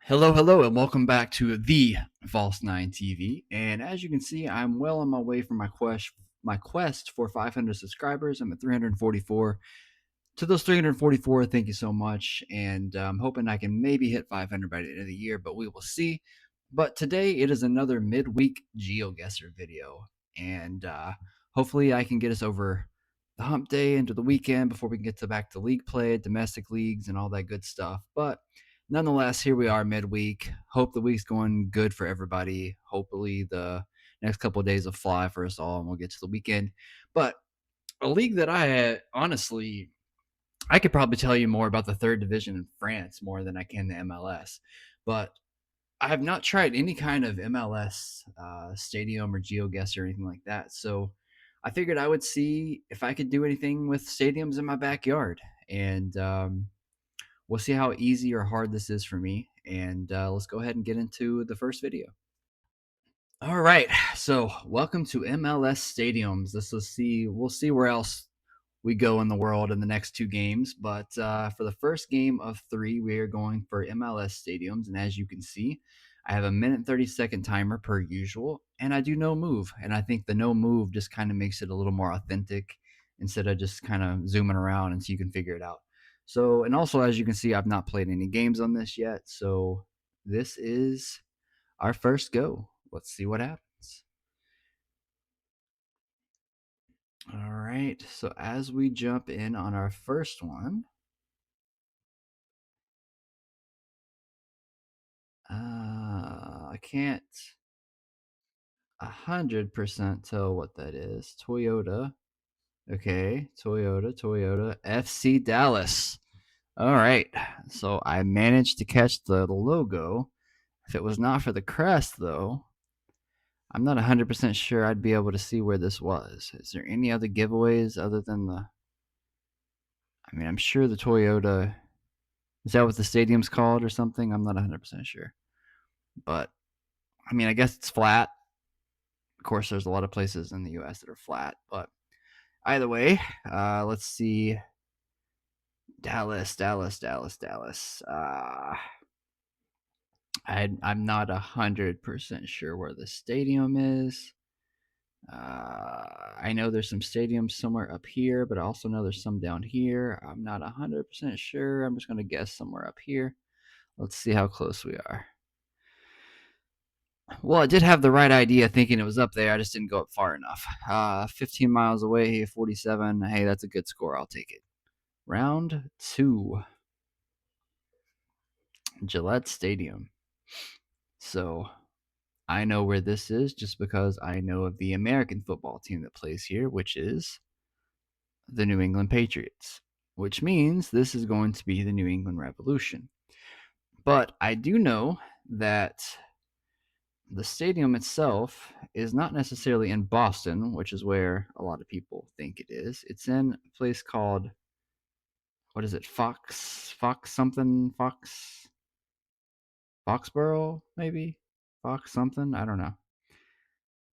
Hello, and welcome back to the False Nine TV. And as you can see, I'm well on my way for my quest for 500 subscribers. I'm at 344. To those 344, thank you so much, and I'm hoping I can maybe hit 500 by the end of the year, but we will see. But today it is another midweek GeoGuessr video, and hopefully I can get us over the hump day into the weekend before we can get back to league play, domestic leagues, and all that good stuff. But nonetheless, here we are midweek. Hope the week's going good for everybody. Hopefully the next couple of days will fly for us all, and we'll get to the weekend. But a league that honestly I could probably tell you more about the third division in France more than I can the MLS, but I have not tried any kind of MLS stadium or GeoGuess or anything like that. So I figured I would see if I could do anything with stadiums in my backyard, and we'll see how easy or hard this is for me. And let's go ahead and get into the first video. All right, so welcome to MLS stadiums. We'll see where else we go in the world in the next two games. But for the first game of three, we are going for MLS stadiums. And as you can see, I have a minute and 30-second timer per usual, and I do no move. And I think the no move just kind of makes it a little more authentic instead of just kind of zooming around and so you can figure it out. So, and also, as you can see, I've not played any games on this yet. So, this is our first go. Let's see what happens. All right. So, as we jump in on our first one, I can't 100% tell what that is. Toyota. Okay. Toyota. FC Dallas. All right. So I managed to catch the logo. If it was not for the crest, though, I'm not 100% sure I'd be able to see where this was. Is there any other giveaways other than the. I mean, I'm sure the Toyota. Is that what the stadium's called or something? I'm not 100% sure. But, I mean, I guess it's flat. Of course, there's a lot of places in the U.S. that are flat, but either way, let's see. Dallas. I'm not 100% sure where the stadium is. I know there's some stadiums somewhere up here, but I also know there's some down here. I'm not 100% sure. I'm just going to guess somewhere up here. Let's see how close we are. Well, I did have the right idea thinking it was up there. I just didn't go up far enough. 15 miles away, 47. Hey, that's a good score. I'll take it. Round two, Gillette Stadium. So I know where this is just because I know of the American football team that plays here, which is the New England Patriots, which means this is going to be the New England Revolution. But I do know that the stadium itself is not necessarily in Boston, which is where a lot of people think it is. It's in a place called, what is it? Foxborough, maybe? Fox something? I don't know.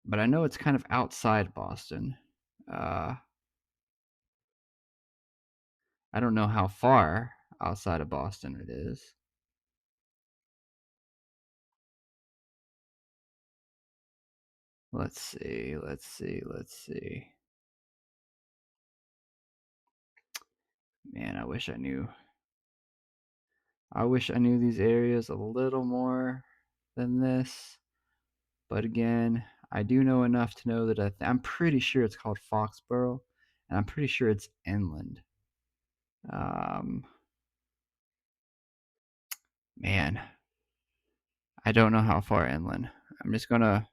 But I know it's kind of outside Boston. Uh, I don't know how far outside of Boston it is. Let's see. Man, I wish I knew. I wish I knew these areas a little more than this. But again, I do know enough to know that I'm pretty sure it's called Foxborough, and I'm pretty sure it's inland. Um, Man, I don't know how far inland. I'm just gonna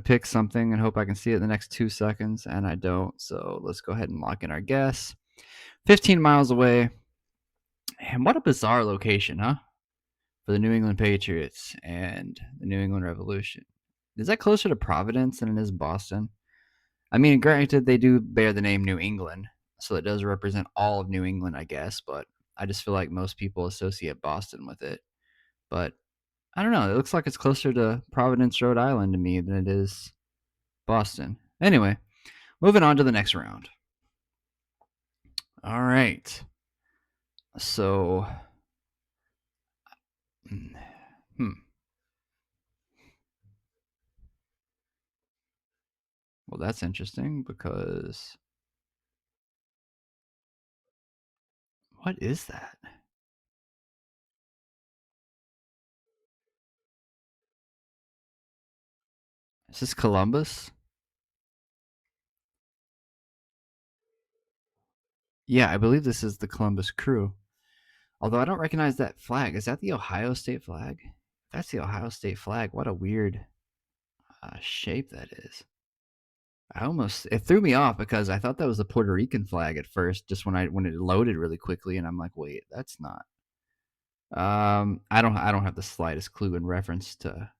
pick something and hope I can see it in the next 2 seconds, and I don't. So let's go ahead and lock in our guess. 15 miles away. And what a bizarre location, huh? For the New England Patriots and the New England Revolution. Is that closer to Providence than it is Boston? I mean, granted, they do bear the name New England, so it does represent all of New England, I guess, but I just feel like most people associate Boston with it. But I don't know. It looks like it's closer to Providence, Rhode Island to me than it is Boston. Anyway, moving on to the next round. All right. So Mm, Hmm. Well, that's interesting because what is that? Is this Columbus? Yeah, I believe this is the Columbus Crew. Although I don't recognize that flag. Is that the Ohio State flag? That's the Ohio State flag. What a weird shape that is. I almost it threw me off because I thought that was the Puerto Rican flag at first, just when it loaded really quickly, and I'm like, wait, that's not. I don't have the slightest clue in reference to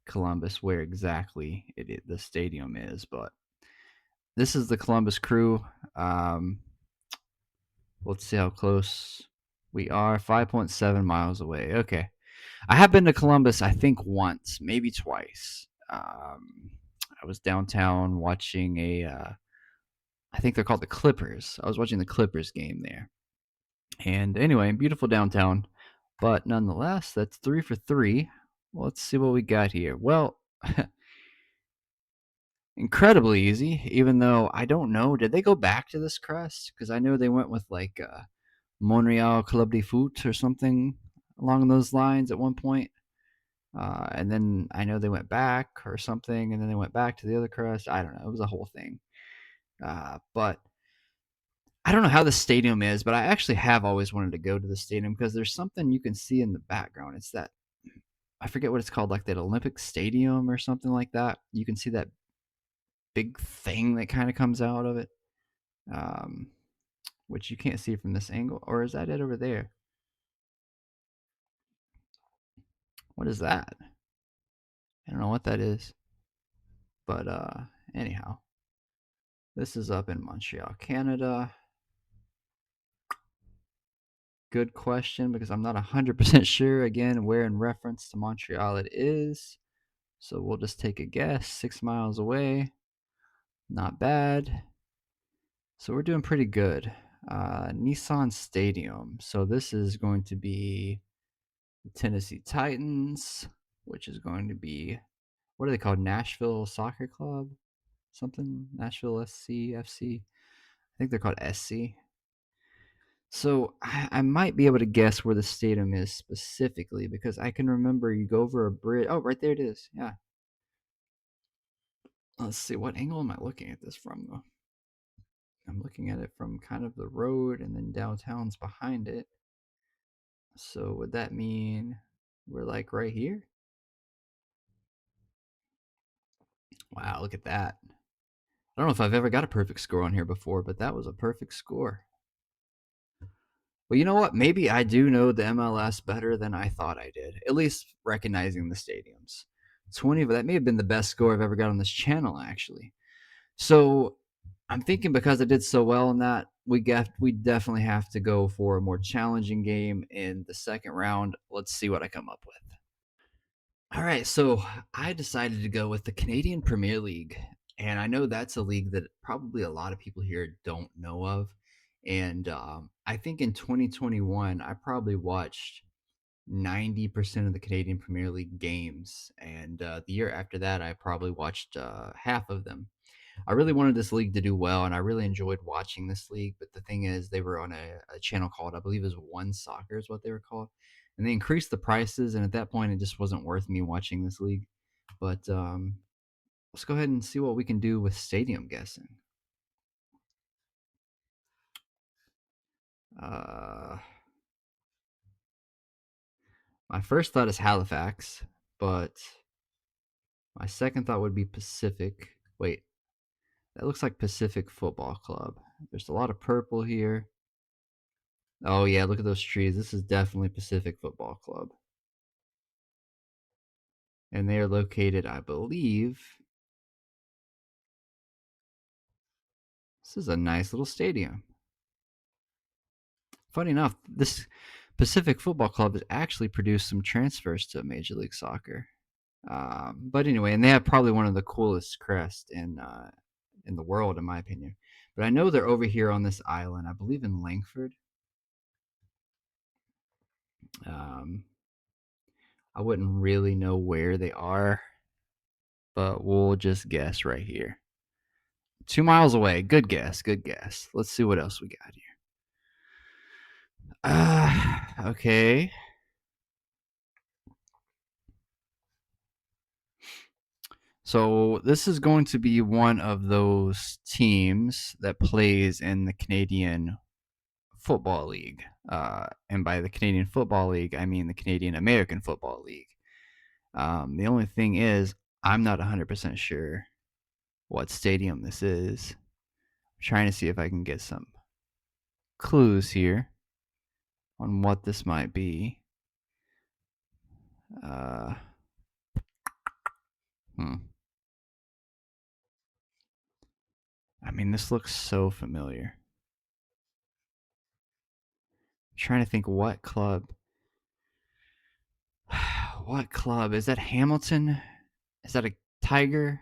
Columbus where exactly the stadium is, but this is the Columbus Crew. Um, let's see how close we are. 5.7 miles away. Okay, I have been to Columbus, I think once, maybe twice. I was downtown watching I think they're called the Clippers. I was watching the Clippers game there. And anyway, beautiful downtown. But nonetheless, that's 3 for 3. Well, let's see what we got here. Well, incredibly easy, even though I don't know. Did they go back to this crest? Because I know they went with like Montreal Club de Foot or something along those lines at one point. And then I know they went back or something, and then they went back to the other crest. I don't know. It was a whole thing. But I don't know how the stadium is, but I actually have always wanted to go to the stadium because there's something you can see in the background. It's that I forget what it's called, like that Olympic Stadium or something like that. You can see that big thing that kind of comes out of it, um, which you can't see from this angle. Or is that it over there? What is that? I don't know what that is. But anyhow, this is up in Montreal, Canada. Good question because I'm not 100% sure again where in reference to Montreal it is. So we'll just take a guess. 6 miles away. Not bad. So we're doing pretty good. Nissan Stadium. So this is going to be the Tennessee Titans, which is going to be, what are they called? Nashville Soccer Club? Something? Nashville SC, FC? I think they're called SC. So I might be able to guess where the stadium is specifically because I can remember you go over a bridge. Oh, right there it is. Yeah. Let's see. What angle am I looking at this from, though? I'm looking at it from kind of the road and then downtown's behind it. So would that mean we're like right here? Wow, look at that. I don't know if I've ever got a perfect score on here before, but that was a perfect score. Well, you know what? Maybe I do know the MLS better than I thought I did, at least recognizing the stadiums. 20, but that may have been the best score I've ever got on this channel, actually. So I'm thinking because I did so well in that, we definitely have to go for a more challenging game in the second round. Let's see what I come up with. All right, so I decided to go with the Canadian Premier League, and I know that's a league that probably a lot of people here don't know of. And I think in 2021, I probably watched 90% of the Canadian Premier League games, and the year after that, I probably watched half of them. I really wanted this league to do well, and I really enjoyed watching this league. But the thing is, they were on a channel called, I believe, it was One Soccer is what they were called, and they increased the prices. And at that point, it just wasn't worth me watching this league. But let's go ahead and see what we can do with stadium guessing. Uh, my first thought is Halifax, but my second thought would be Pacific. Wait, that looks like Pacific Football Club. There's a lot of purple here. Oh yeah, look at those trees. This is definitely Pacific Football Club. And they are located, I believe. This is a nice little stadium. Funny enough, this Pacific Football Club has actually produced some transfers to Major League Soccer. But anyway, and they have probably one of the coolest crests in the world, in my opinion. But I know they're over here on this island. I believe in Langford. Um, I wouldn't really know where they are, but we'll just guess right here. 2 miles away. Good guess. Good guess. Let's see what else we got here. Okay. So this is going to be one of those teams that plays in the Canadian Football League. And by the Canadian Football League, I mean the Canadian American Football League. The only thing is, I'm not 100% sure what stadium this is. I'm trying to see if I can get some clues here on what this might be. Uh, hmm. I mean, this looks so familiar. I'm trying to think what club. What club? Is that Hamilton? Is that a Tiger?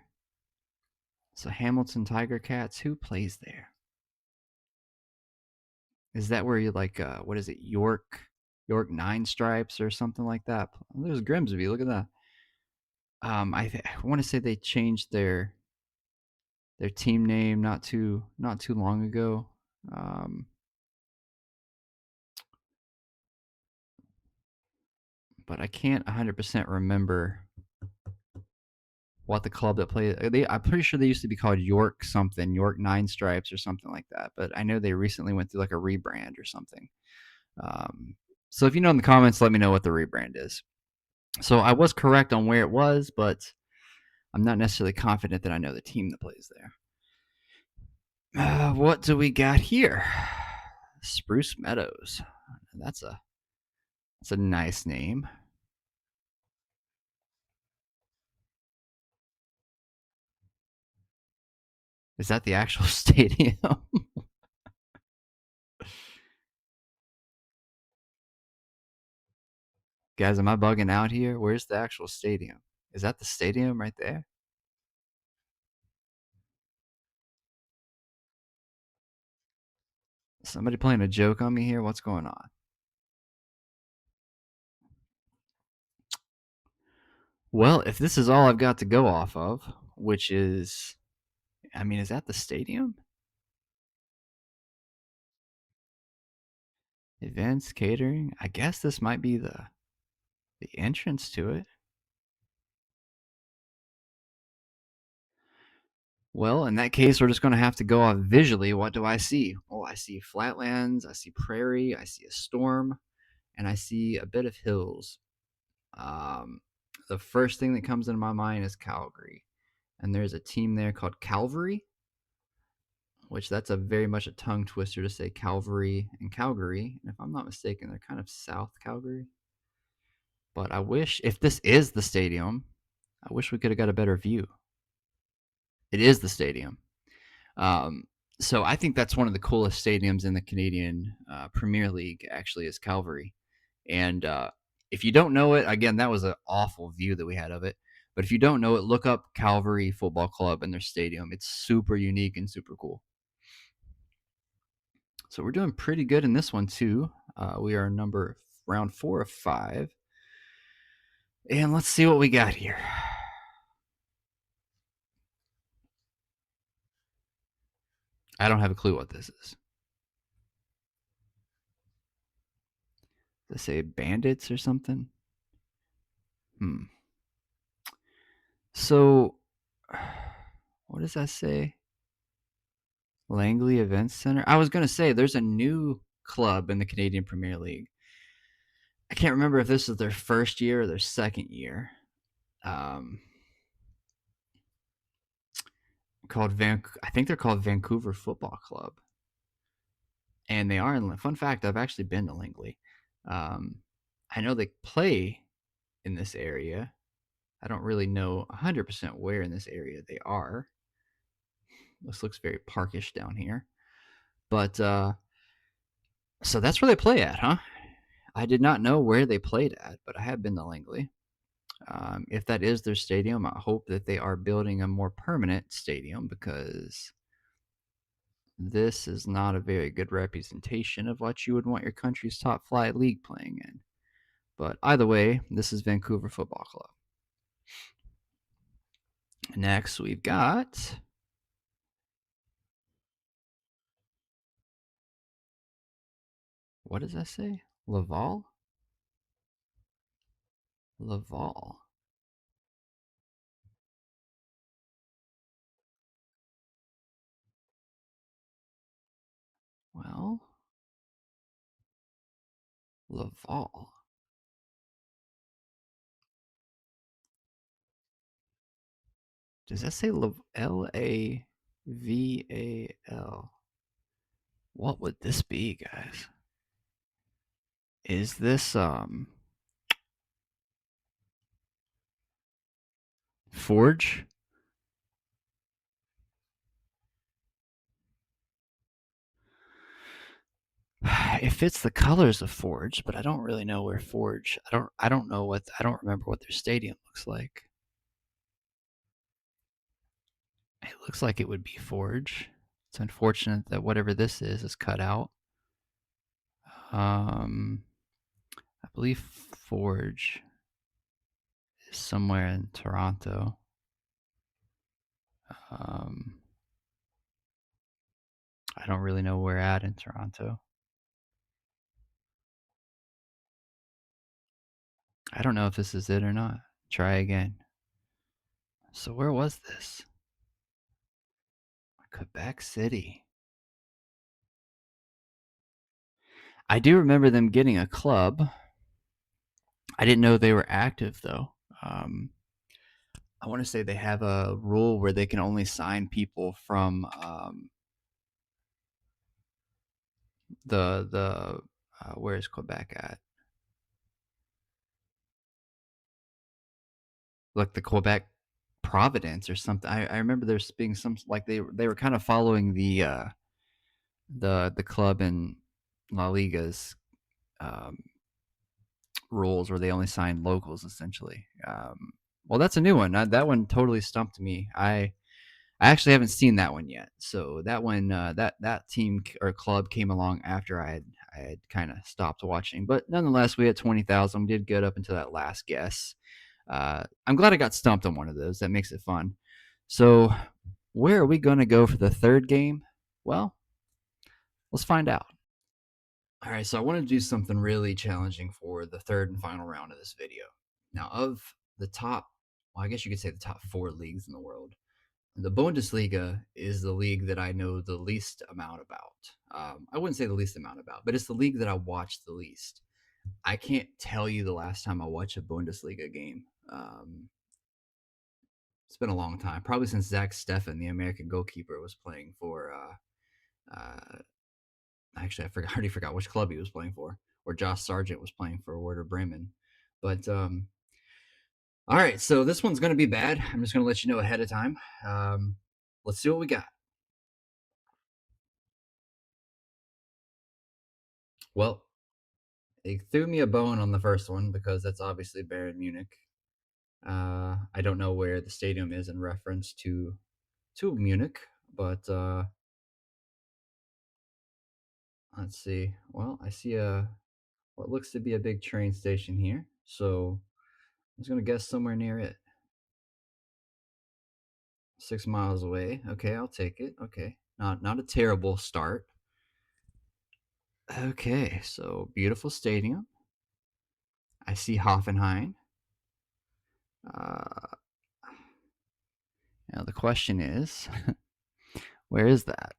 So Hamilton Tiger Cats. Who plays there? Is that where you like what is it? York Nine Stripes or something like that? Oh, there's Grimsby. Look at that. I want to say they changed their team name not too long ago. Um, but I can't 100% remember what the club that played. I'm pretty sure they used to be called York something, York Nine Stripes or something like that. But I know they recently went through like a rebrand or something. Um, so if you know in the comments, let me know what the rebrand is. So I was correct on where it was, but I'm not necessarily confident that I know the team that plays there. What do we got here? Spruce Meadows. That's a nice name. Is that the actual stadium? Guys, am I bugging out here? Where's the actual stadium? Is that the stadium right there? Somebody playing a joke on me here? What's going on? Well, if this is all I've got to go off of, which is, I mean, is that the stadium? Events, catering? I guess this might be the entrance to it. Well, in that case, we're just going to have to go off visually. What do I see? Oh, I see flatlands, I see prairie, I see a storm, and I see a bit of hills. Um, the first thing that comes into my mind is Calgary, and there's a team there called Calvary, which that's a very much a tongue twister to say Calvary and Calgary. And if I'm not mistaken, they're kind of South Calgary. But I wish, if this is the stadium, I wish we could have got a better view. It is the stadium. Um, so I think that's one of the coolest stadiums in the Canadian Premier League. Actually, is Calvary. And if you don't know it, again, that was an awful view that we had of it. But if you don't know it, look up Calvary Football Club and their stadium. It's super unique and super cool. So we're doing pretty good in this one too. We are round 4 of 5, and let's see what we got here. I don't have a clue what this is. Does it say bandits or something? So, what does that say? Langley Events Center. I was gonna say there's a new club in the Canadian Premier League. I can't remember if this is their first year or their second year. Um, I think they're called Vancouver Football Club, and they are in. Fun fact: I've actually been to Langley. Um, I know they play in this area. I don't really know 100% where in this area they are. This looks very parkish down here, but so that's where they play at, huh? I did not know where they played at, but I have been to Langley. If that is their stadium, I hope that they are building a more permanent stadium because this is not a very good representation of what you would want your country's top flight league playing in. But either way, this is Vancouver Football Club. Next, we've got. What does that say? Laval? Laval. Well, Laval. Does that say Laval? What would this be, guys? Is this Forge? It fits the colors of Forge, but I don't really know where Forge. I don't know what I don't remember what their stadium looks like. It looks like it would be Forge. It's unfortunate that whatever this is cut out. I believe Forge is somewhere in Toronto. I don't really know where at in Toronto. I don't know if this is it or not. Try again. So where was this? Quebec City. I do remember them getting a club. I didn't know they were active though. I want to say they have a rule where they can only sign people from the where is Quebec at? Like the Quebec Providence or something. I remember there's being some like they were kind of following the club in La Liga's um, rules where they only signed locals essentially. Well, that's a new one. That one totally stumped me. I actually haven't seen that one yet. So that one, that team or club came along after I had kind of stopped watching. But nonetheless, we had 20,000. We did good up until that last guess. I'm glad I got stumped on one of those. That makes it fun. So where are we going to go for the third game? Well, let's find out. All right, so I want to do something really challenging for the third and final round of this video. Now, of the top, well, I guess you could say the top 4 leagues in the world, the Bundesliga is the league that I know the least amount about. I wouldn't say the least amount about, but it's the league that I watch the least. I can't tell you the last time I watched a Bundesliga game. It's been a long time, probably since Zach Steffen, the American goalkeeper, was playing for. Actually, I already forgot which club he was playing for, or Josh Sargent was playing for Werder Bremen. But all right, so this one's going to be bad. I'm just going to let you know ahead of time. Let's see what we got. Well, they threw me a bone on the first one because that's obviously Bayern Munich. I don't know where the stadium is in reference to Munich, but let's see. Well, I see a what looks to be a big train station here, so I was gonna guess somewhere near it. 6 miles away. Okay, I'll take it. Okay, not a terrible start. Okay, so beautiful stadium. I see Hoffenheim. Uh, now the question is, where is that?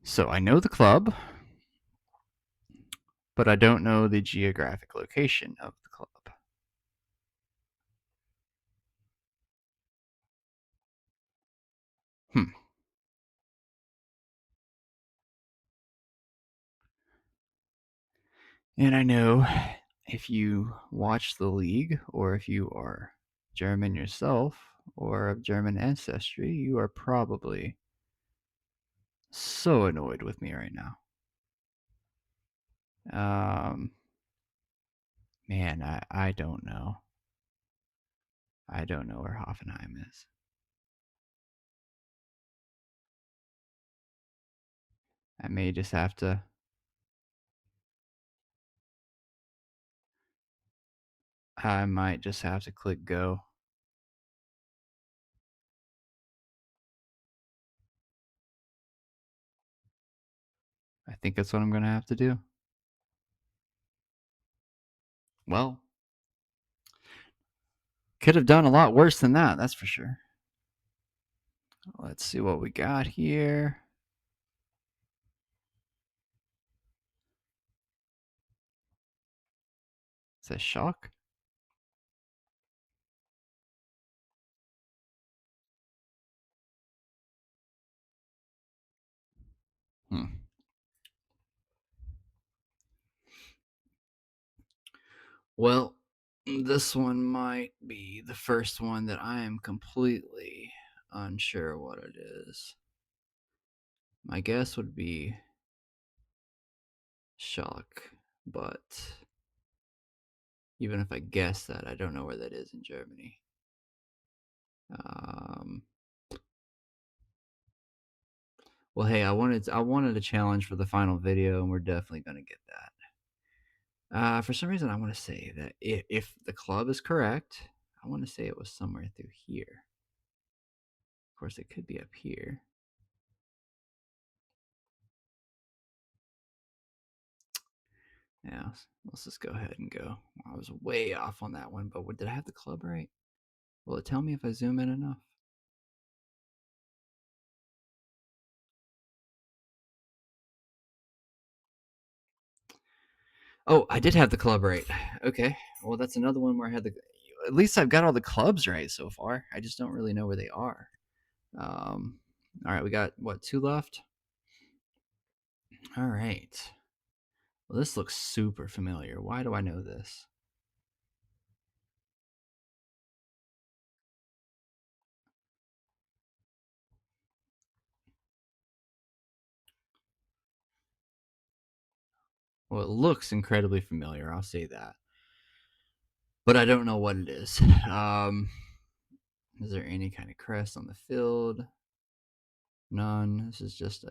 So I know the club, but I don't know the geographic location of the club. Hmm. And I know if you watch the league, or if you are German yourself, or of German ancestry, you are probably so annoyed with me right now. Um, man, I don't know. I don't know where Hoffenheim is. I may just have to I might just have to click go. I think that's what I'm going to have to do. Well, could have done a lot worse than that, that's for sure. Let's see what we got here. Is that shock? Hmm. Well, this one might be the first one that I am completely unsure what it is. My guess would be shock, but even if I guess that, I don't know where that is in Germany. Um, well, hey, I wanted a challenge for the final video, and we're definitely gonna get that. For some reason, I want to say that if the club is correct, I want to say it was somewhere through here. Of course, it could be up here. Yeah, let's just go ahead and go. I was way off on that one, but did I have the club right? Will it tell me if I zoom in enough? Oh, I did have the club right. Okay. Well, that's another one where I had the. At least I've got all the clubs right so far. I just don't really know where they are. All right, we got what, two left? All right. Well, this looks super familiar. Why do I know this? Well, it looks incredibly familiar. I'll say that, but I don't know what it is. Is there any kind of crest on the field? None. This is just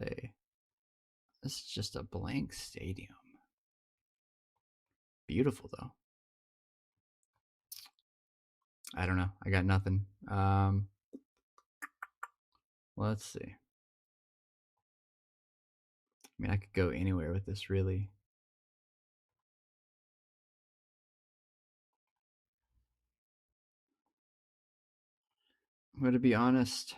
a blank stadium. Beautiful though. I don't know. I got nothing. Let's see. I mean, I could go anywhere with this, really. I'm going to be honest.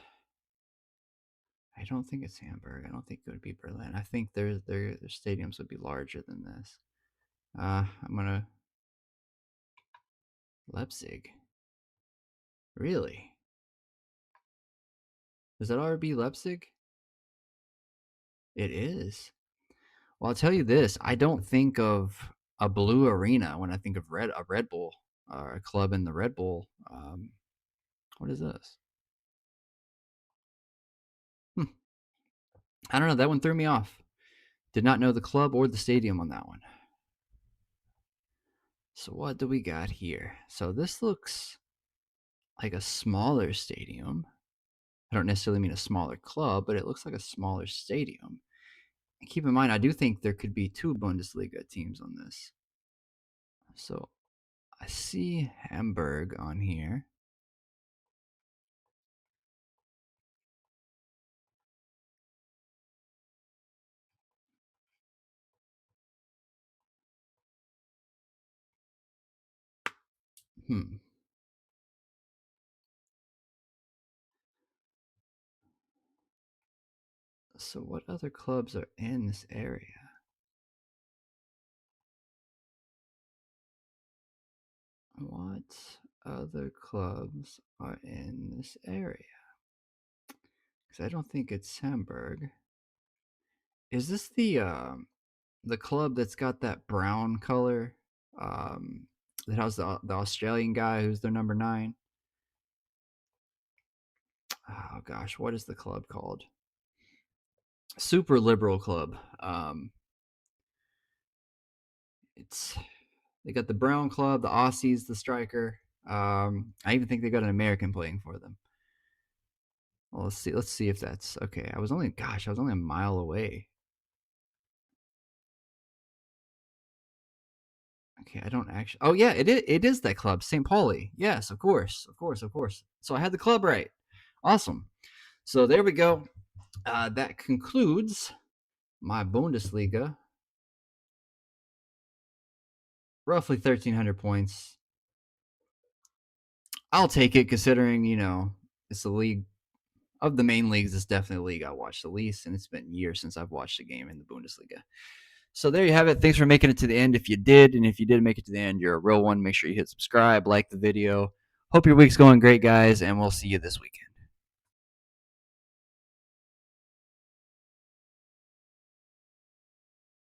I don't think it's Hamburg. I don't think it would be Berlin. I think their stadiums would be larger than this. I'm gonna Leipzig. Really? Is that RB Leipzig? It is. Well, I'll tell you this. I don't think of a blue arena when I think of a Red Bull, a club in the Red Bull. What is this? Hmm. I don't know. That one threw me off. Did not know the club or the stadium on that one. So what do we got here? So this looks like a smaller stadium. I don't necessarily mean a smaller club, but it looks like a smaller stadium. And keep in mind, I do think there could be two Bundesliga teams on this. So I see Hamburg on here. Hmm. So what other clubs are in this area? What other clubs are in this area? Because I don't think it's Hamburg. Is this the club that's got that brown color? That has the Australian guy who's their number 9. Oh gosh, what is the club called? Super liberal club. It's they got the Brown Club, the Aussies, the striker. I even think they got an American playing for them. Well, let's see. Let's see if that's okay. I was only a mile away. Okay, I don't actually. Oh yeah, it is that club, St. Pauli. Yes, of course, of course, of course. So I had the club right. Awesome. So there we go. That concludes my Bundesliga. Roughly 1,300 points. I'll take it, considering it's the league of the main leagues. It's definitely the league I watch the least, and it's been years since I've watched a game in the Bundesliga. So there you have it. Thanks for making it to the end if you did. And if you did make it to the end, you're a real one. Make sure you hit subscribe, like the video. Hope your week's going great, guys, and we'll see you this weekend.